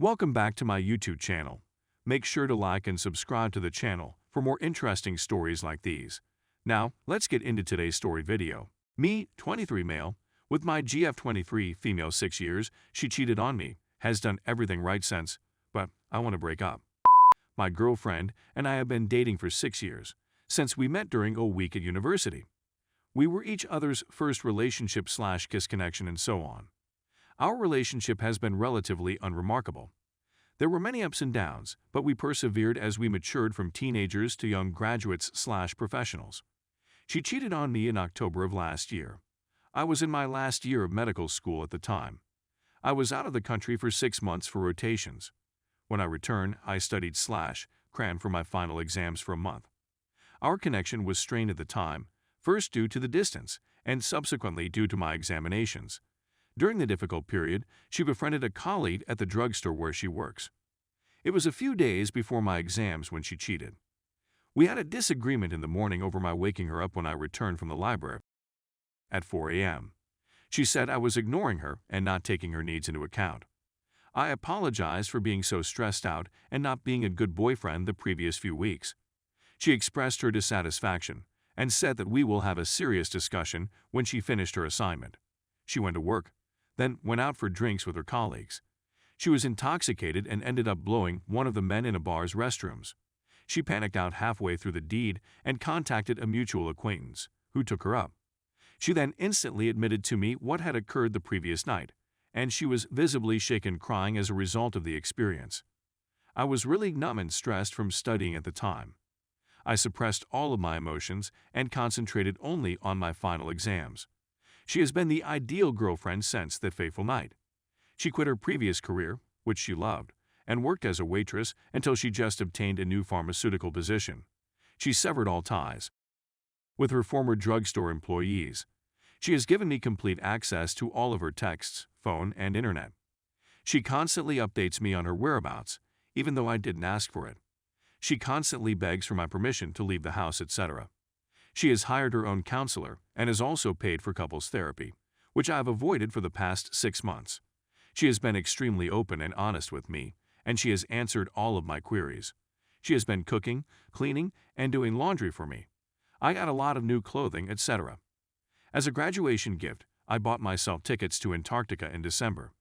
Welcome back to my YouTube channel. Make sure to like and subscribe to the channel for more interesting stories like these. Now, let's get into today's story video. Me, 23 male, with my GF23 female 6 years, she cheated on me, has done everything right since, but I want to break up. My girlfriend and I have been dating for 6 years, since we met during a week at university. We were each other's first relationship/kiss connection and so on. Our relationship has been relatively unremarkable. There were many ups and downs, but we persevered as we matured from teenagers to young graduates/professionals. She cheated on me in October of last year. I was in my last year of medical school at the time. I was out of the country for 6 months for rotations. When I returned, I studied/crammed for my final exams for a month. Our connection was strained at the time, first due to the distance, and subsequently due to my examinations. During the difficult period, she befriended a colleague at the drugstore where she works. It was a few days before my exams when she cheated. We had a disagreement in the morning over my waking her up when I returned from the library at 4 a.m. She said I was ignoring her and not taking her needs into account. I apologized for being so stressed out and not being a good boyfriend the previous few weeks. She expressed her dissatisfaction and said that we will have a serious discussion when she finished her assignment. She went to work, then went out for drinks with her colleagues. She was intoxicated and ended up blowing one of the men in a bar's restrooms. She panicked out halfway through the deed and contacted a mutual acquaintance, who took her up. She then instantly admitted to me what had occurred the previous night, and she was visibly shaken crying as a result of the experience. I was really numb and stressed from studying at the time. I suppressed all of my emotions and concentrated only on my final exams. She has been the ideal girlfriend since that fateful night. She quit her previous career, which she loved, and worked as a waitress until she just obtained a new pharmaceutical position. She severed all ties with her former drugstore employees. She has given me complete access to all of her texts, phone, and internet. She constantly updates me on her whereabouts, even though I didn't ask for it. She constantly begs for my permission to leave the house, etc. She has hired her own counselor and has also paid for couples therapy, which I have avoided for the past 6 months. She has been extremely open and honest with me, and she has answered all of my queries. She has been cooking, cleaning, and doing laundry for me. I got a lot of new clothing, etc. As a graduation gift, I bought myself tickets to Antarctica in December.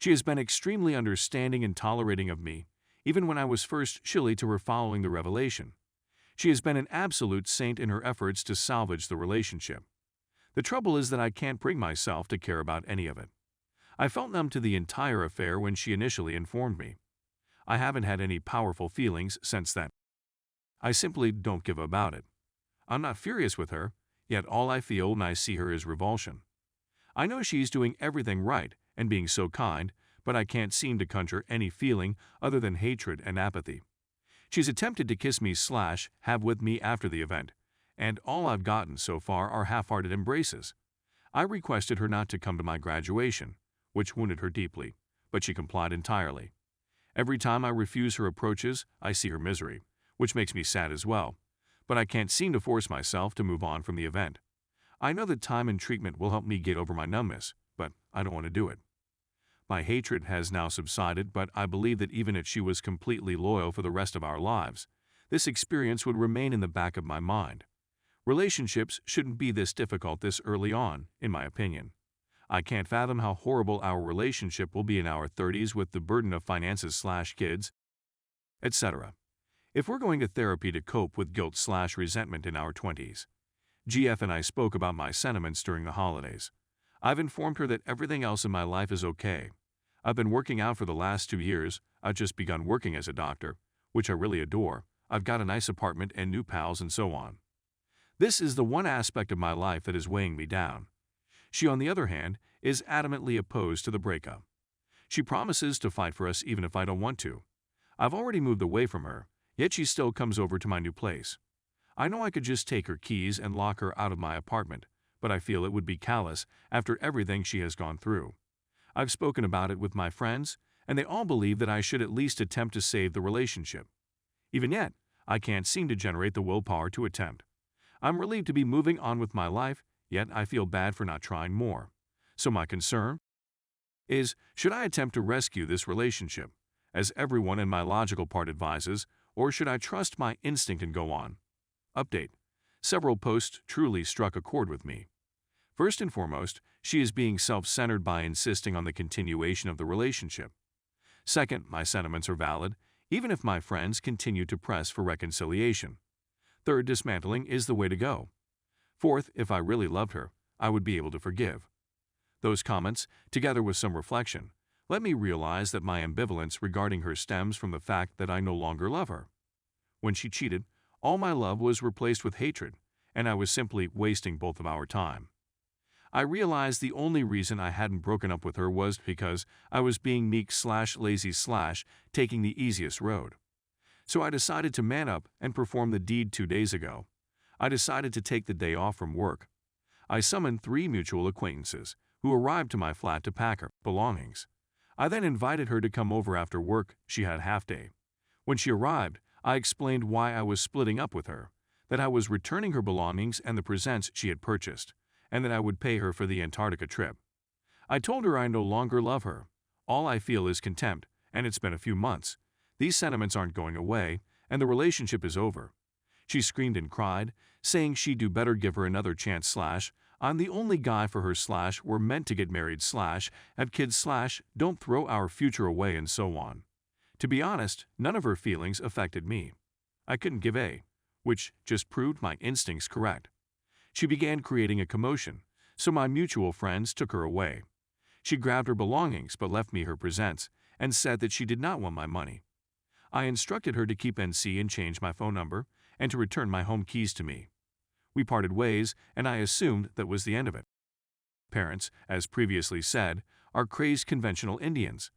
She has been extremely understanding and tolerating of me, even when I was first chilly to her following the revelation. She has been an absolute saint in her efforts to salvage the relationship. The trouble is that I can't bring myself to care about any of it. I felt numb to the entire affair when she initially informed me. I haven't had any powerful feelings since then. I simply don't give about it. I'm not furious with her, yet all I feel when I see her is revulsion. I know she's doing everything right and being so kind, but I can't seem to conjure any feeling other than hatred and apathy. She's attempted to kiss me/have with me after the event, and all I've gotten so far are half-hearted embraces. I requested her not to come to my graduation, which wounded her deeply, but she complied entirely. Every time I refuse her approaches, I see her misery, which makes me sad as well, but I can't seem to force myself to move on from the event. I know that time and treatment will help me get over my numbness, but I don't want to do it. My hatred has now subsided, but I believe that even if she was completely loyal for the rest of our lives, this experience would remain in the back of my mind. Relationships shouldn't be this difficult this early on, in my opinion. I can't fathom how horrible our relationship will be in our 30s with the burden of finances/kids, etc. If we're going to therapy to cope with guilt/resentment in our 20s. GF and I spoke about my sentiments during the holidays. I've informed her that everything else in my life is okay. I've been working out for the last 2 years. I've just begun working as a doctor, which I really adore. I've got a nice apartment and new pals and so on. This is the one aspect of my life that is weighing me down. She, on the other hand, is adamantly opposed to the breakup. She promises to fight for us even if I don't want to. I've already moved away from her, yet she still comes over to my new place. I know I could just take her keys and lock her out of my apartment, but I feel it would be callous after everything she has gone through. I've spoken about it with my friends, and they all believe that I should at least attempt to save the relationship. Even yet, I can't seem to generate the willpower to attempt. I'm relieved to be moving on with my life, yet I feel bad for not trying more. So my concern is, should I attempt to rescue this relationship? as everyone in my logical part advises, or should I trust my instinct and go on? Update. Several posts truly struck a chord with me. First and foremost, she is being self-centered by insisting on the continuation of the relationship. Second, my sentiments are valid, even if my friends continue to press for reconciliation. Third, dismantling is the way to go. Fourth, if I really loved her, I would be able to forgive. Those comments, together with some reflection, let me realize that my ambivalence regarding her stems from the fact that I no longer love her. When she cheated, all my love was replaced with hatred, and I was simply wasting both of our time. I realized the only reason I hadn't broken up with her was because I was being meek/lazy/ taking the easiest road. So I decided to man up and perform the deed 2 days ago. I decided to take the day off from work. I summoned 3 mutual acquaintances who arrived to my flat to pack her belongings. I then invited her to come over after work. She had half day. When she arrived, I explained why I was splitting up with her, that I was returning her belongings and the presents she had purchased, and that I would pay her for the Antarctica trip. I told her I no longer love her. All I feel is contempt, and it's been a few months. These sentiments aren't going away, and the relationship is over. She screamed and cried, saying she'd do better give her another chance / I'm the only guy for her / we're meant to get married / have kids / don't throw our future away and so on. To be honest, none of her feelings affected me. I couldn't give a, which just proved my instincts correct. She began creating a commotion, so my mutual friends took her away. She grabbed her belongings but left me her presents and said that she did not want my money. I instructed her to keep NC and change my phone number and to return my home keys to me. We parted ways, and I assumed that was the end of it. Parents, as previously said, are crazed conventional Indians.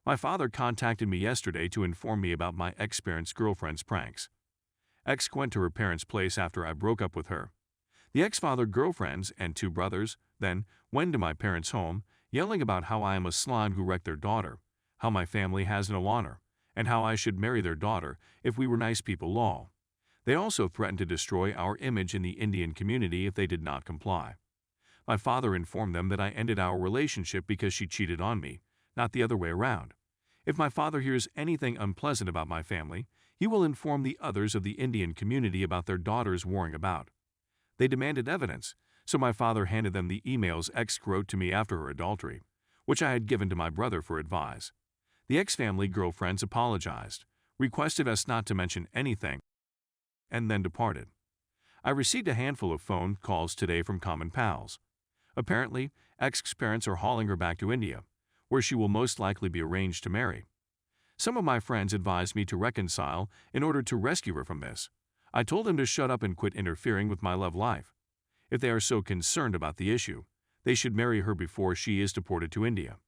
My father contacted me yesterday to inform me about my ex-parents' girlfriend's pranks. Ex went to her parents' place after I broke up with her. The ex-father girlfriends and 2 brothers then went to my parents' home, yelling about how I am a slime who wrecked their daughter, how my family has no honor, and how I should marry their daughter if we were nice people law. They also threatened to destroy our image in the Indian community if they did not comply. My father informed them that I ended our relationship because she cheated on me, not the other way around. If my father hears anything unpleasant about my family, he will inform the others of the Indian community about their daughters warring about. They demanded evidence, so my father handed them the emails ex wrote to me after her adultery, which I had given to my brother for advice. The ex-family girlfriends apologized, requested us not to mention anything, and then departed. I received a handful of phone calls today from common pals. Apparently, ex's parents are hauling her back to India, where she will most likely be arranged to marry. Some of my friends advised me to reconcile in order to rescue her from this. I told them to shut up and quit interfering with my love life. If they are so concerned about the issue, they should marry her before she is deported to India.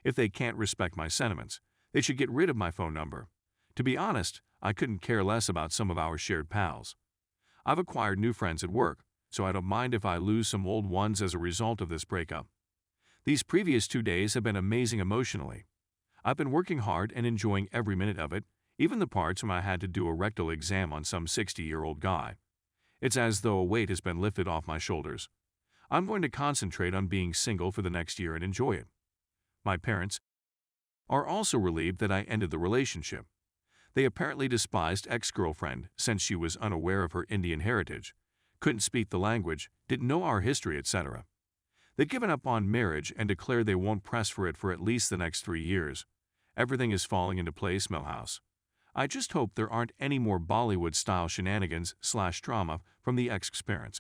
If they can't respect my sentiments, they should get rid of my phone number. To be honest, I couldn't care less about some of our shared pals. I've acquired new friends at work, so I don't mind if I lose some old ones as a result of this breakup. These previous 2 days have been amazing emotionally. I've been working hard and enjoying every minute of it, even the parts when I had to do a rectal exam on some 60-year-old guy. It's as though a weight has been lifted off my shoulders. I'm going to concentrate on being single for the next year and enjoy it. My parents are also relieved that I ended the relationship. They apparently despised ex-girlfriend since she was unaware of her Indian heritage, couldn't speak the language, didn't know our history, etc. They've given up on marriage and declare they won't press for it for at least the next 3 years. Everything is falling into place, Millhouse. I just hope there aren't any more Bollywood-style shenanigans/drama from the ex-parents.